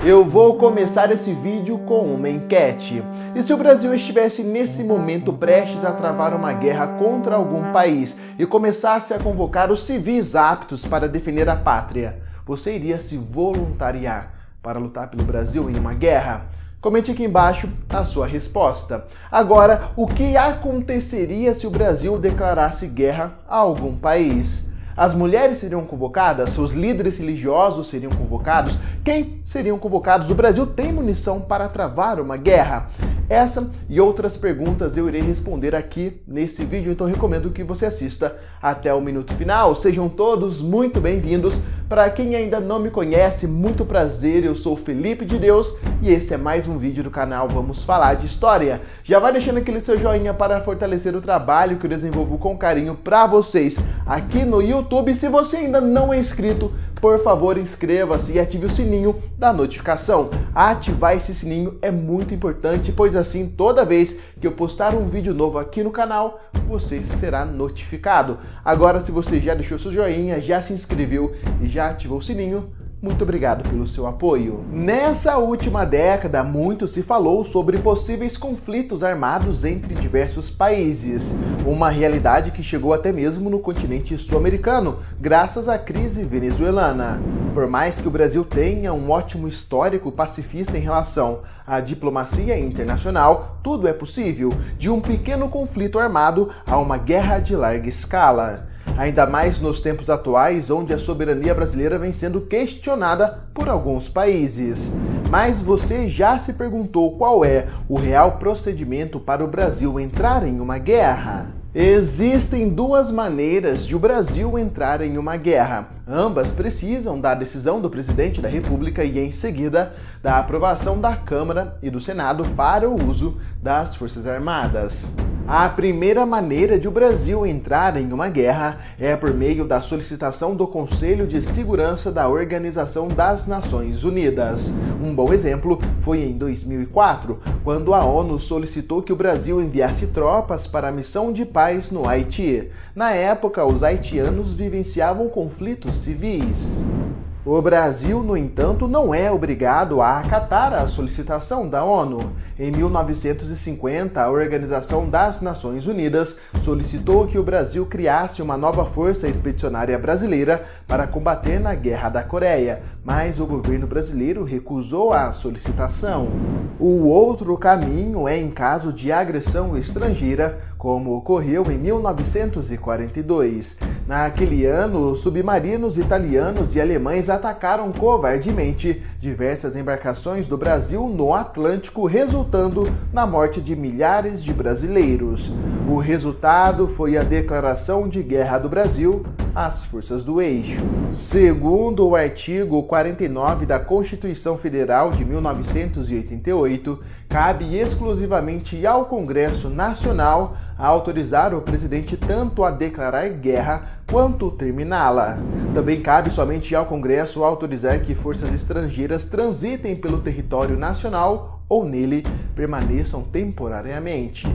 Eu vou começar esse vídeo com uma enquete. E se o Brasil estivesse nesse momento prestes a travar uma guerra contra algum país e começasse a convocar os civis aptos para defender a pátria, você iria se voluntariar para lutar pelo Brasil em uma guerra? Comente aqui embaixo a sua resposta. Agora, o que aconteceria se o Brasil declarasse guerra a algum país? As mulheres seriam convocadas? Os líderes religiosos seriam convocados? Quem seriam convocados? O Brasil tem munição para travar uma guerra? Essa e outras perguntas eu irei responder aqui nesse vídeo, então recomendo que você assista até o minuto final. Sejam todos muito bem-vindos. Para quem ainda não me conhece, muito prazer, eu sou Felipe de Deus e esse é mais um vídeo do canal Vamos Falar de História. Já vai deixando aquele seu joinha para fortalecer o trabalho que eu desenvolvo com carinho para vocês aqui no YouTube. Se você ainda não é inscrito, por favor, inscreva-se e ative o sininho da notificação. Ativar esse sininho é muito importante, pois assim, toda vez que eu postar um vídeo novo aqui no canal, você será notificado. Agora, se você já deixou seu joinha, já se inscreveu e já ativou o sininho, muito obrigado pelo seu apoio. Nessa última década, muito se falou sobre possíveis conflitos armados entre diversos países. Uma realidade que chegou até mesmo no continente sul-americano, graças à crise venezuelana. Por mais que o Brasil tenha um ótimo histórico pacifista em relação à diplomacia internacional, tudo é possível, de um pequeno conflito armado a uma guerra de larga escala. Ainda mais nos tempos atuais, onde a soberania brasileira vem sendo questionada por alguns países. Mas você já se perguntou qual é o real procedimento para o Brasil entrar em uma guerra? Existem duas maneiras de o Brasil entrar em uma guerra. Ambas precisam da decisão do presidente da República e, em seguida, da aprovação da Câmara e do Senado para o uso das Forças Armadas. A primeira maneira de o Brasil entrar em uma guerra é por meio da solicitação do Conselho de Segurança da Organização das Nações Unidas. Um bom exemplo foi em 2004, quando a ONU solicitou que o Brasil enviasse tropas para a missão de paz no Haiti. Na época, os haitianos vivenciavam conflitos civis. O Brasil, no entanto, não é obrigado a acatar a solicitação da ONU. Em 1950, a Organização das Nações Unidas solicitou que o Brasil criasse uma nova força expedicionária brasileira para combater na Guerra da Coreia, mas o governo brasileiro recusou a solicitação. O outro caminho é em caso de agressão estrangeira, como ocorreu em 1942. Naquele ano, submarinos italianos e alemães atacaram covardemente diversas embarcações do Brasil no Atlântico, resultando na morte de milhares de brasileiros. O resultado foi a declaração de guerra do Brasil às forças do eixo. Segundo o artigo 49 da Constituição Federal de 1988, cabe exclusivamente ao Congresso Nacional a autorizar o presidente tanto a declarar guerra quanto terminá-la. Também cabe somente ao Congresso autorizar que forças estrangeiras transitem pelo território nacional ou nele permaneçam temporariamente.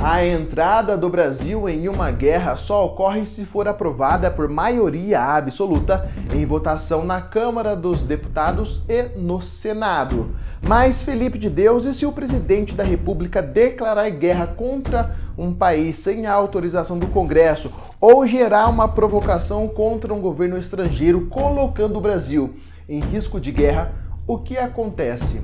A entrada do Brasil em uma guerra só ocorre se for aprovada por maioria absoluta em votação na Câmara dos Deputados e no Senado. Mas, Felipe de Deus, e se o presidente da República declarar guerra contra um país sem a autorização do Congresso ou gerar uma provocação contra um governo estrangeiro, colocando o Brasil em risco de guerra, o que acontece?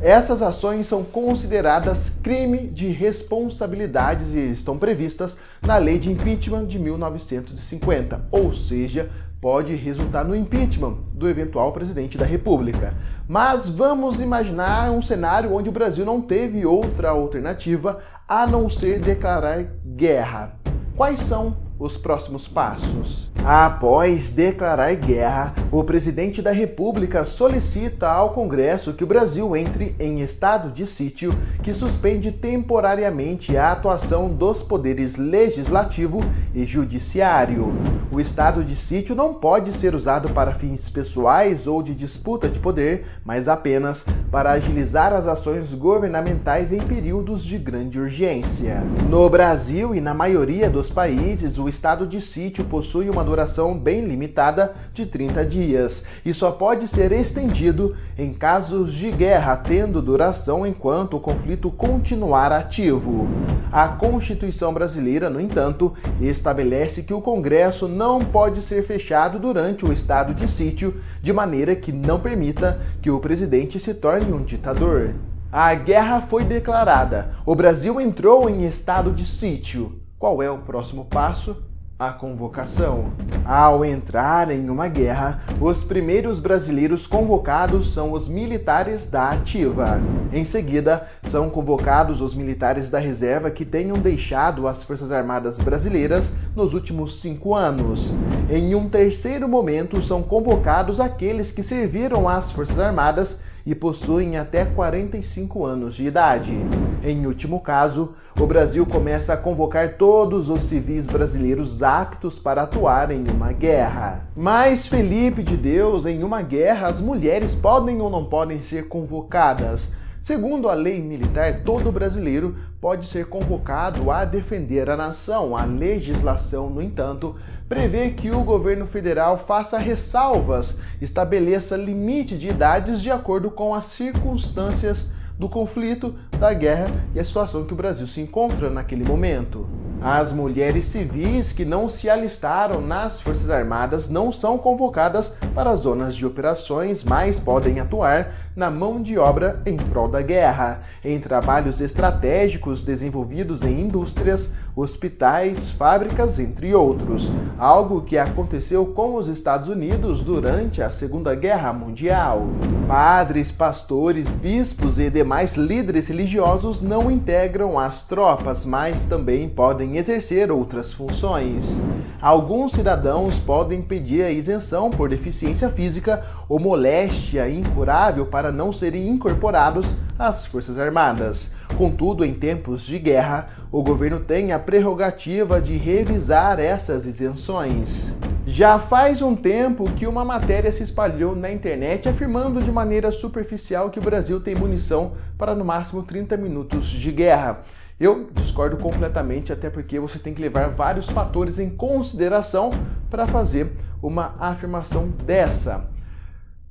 Essas ações são consideradas crime de responsabilidades e estão previstas na Lei de Impeachment de 1950, ou seja, pode resultar no impeachment do eventual presidente da República. Mas vamos imaginar um cenário onde o Brasil não teve outra alternativa a não ser declarar guerra. Quais são os próximos passos? Após declarar guerra, o presidente da República solicita ao Congresso que o Brasil entre em estado de sítio, que suspende temporariamente a atuação dos poderes legislativo e judiciário. O estado de sítio não pode ser usado para fins pessoais ou de disputa de poder, mas apenas para agilizar as ações governamentais em períodos de grande urgência. No Brasil e na maioria dos países, o estado de sítio possui uma duração bem limitada de 30 dias e só pode ser estendido em casos de guerra, tendo duração enquanto o conflito continuar ativo. A Constituição brasileira, no entanto, estabelece que o Congresso não pode ser fechado durante o estado de sítio, de maneira que não permita que o presidente se torne um ditador. A guerra foi declarada. O Brasil entrou em estado de sítio. Qual é o próximo passo? A convocação. Ao entrar em uma guerra, os primeiros brasileiros convocados são os militares da ativa. Em seguida, são convocados os militares da reserva que tenham deixado as Forças Armadas brasileiras nos últimos 5 anos. Em um terceiro momento, são convocados aqueles que serviram às Forças Armadas e possuem até 45 anos de idade. Em último caso, o Brasil começa a convocar todos os civis brasileiros aptos para atuar em uma guerra. Mas, Felipe de Deus, em uma guerra, as mulheres podem ou não podem ser convocadas? Segundo a lei militar, todo brasileiro pode ser convocado a defender a nação. A legislação, no entanto, prevê que o governo federal faça ressalvas, estabeleça limite de idades de acordo com as circunstâncias do conflito, da guerra e a situação que o Brasil se encontra naquele momento. As mulheres civis que não se alistaram nas Forças Armadas não são convocadas para as zonas de operações, mas podem atuar na mão de obra em prol da guerra, em trabalhos estratégicos desenvolvidos em indústrias, hospitais, fábricas, entre outros, algo que aconteceu com os Estados Unidos durante a Segunda Guerra Mundial. Padres, pastores, bispos e demais líderes religiosos não integram as tropas, mas também podem exercer outras funções. Alguns cidadãos podem pedir a isenção por deficiência física ou moléstia incurável para não serem incorporados às Forças Armadas. Contudo, em tempos de guerra, o governo tem a prerrogativa de revisar essas isenções. Já faz um tempo que uma matéria se espalhou na internet afirmando de maneira superficial que o Brasil tem munição para no máximo 30 minutos de guerra. Eu discordo completamente, até porque você tem que levar vários fatores em consideração para fazer uma afirmação dessa.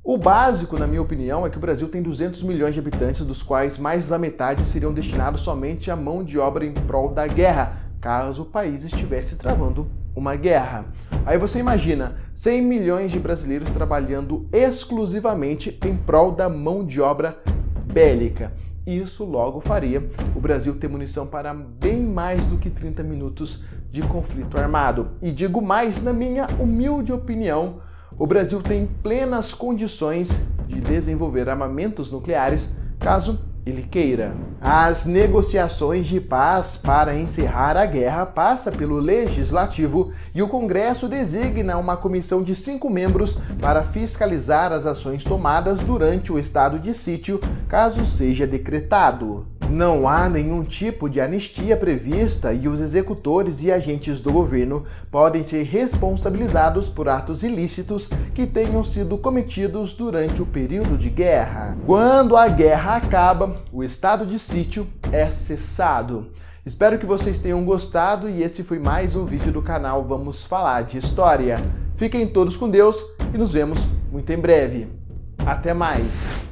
O básico, na minha opinião, é que o Brasil tem 200 milhões de habitantes, dos quais mais da metade seriam destinados somente à mão de obra em prol da guerra, caso o país estivesse travando uma guerra. Aí você imagina 100 milhões de brasileiros trabalhando exclusivamente em prol da mão de obra bélica. Isso logo faria o Brasil ter munição para bem mais do que 30 minutos de conflito armado. E digo mais, na minha humilde opinião, o Brasil tem plenas condições de desenvolver armamentos nucleares, caso ele queira. As negociações de paz para encerrar a guerra passa pelo Legislativo e o Congresso designa uma comissão de 5 membros para fiscalizar as ações tomadas durante o estado de sítio, caso seja decretado. Não há nenhum tipo de anistia prevista e os executores e agentes do governo podem ser responsabilizados por atos ilícitos que tenham sido cometidos durante o período de guerra. Quando a guerra acaba, o estado de sítio é cessado. Espero que vocês tenham gostado e esse foi mais um vídeo do canal Vamos Falar de História. Fiquem todos com Deus e nos vemos muito em breve. Até mais!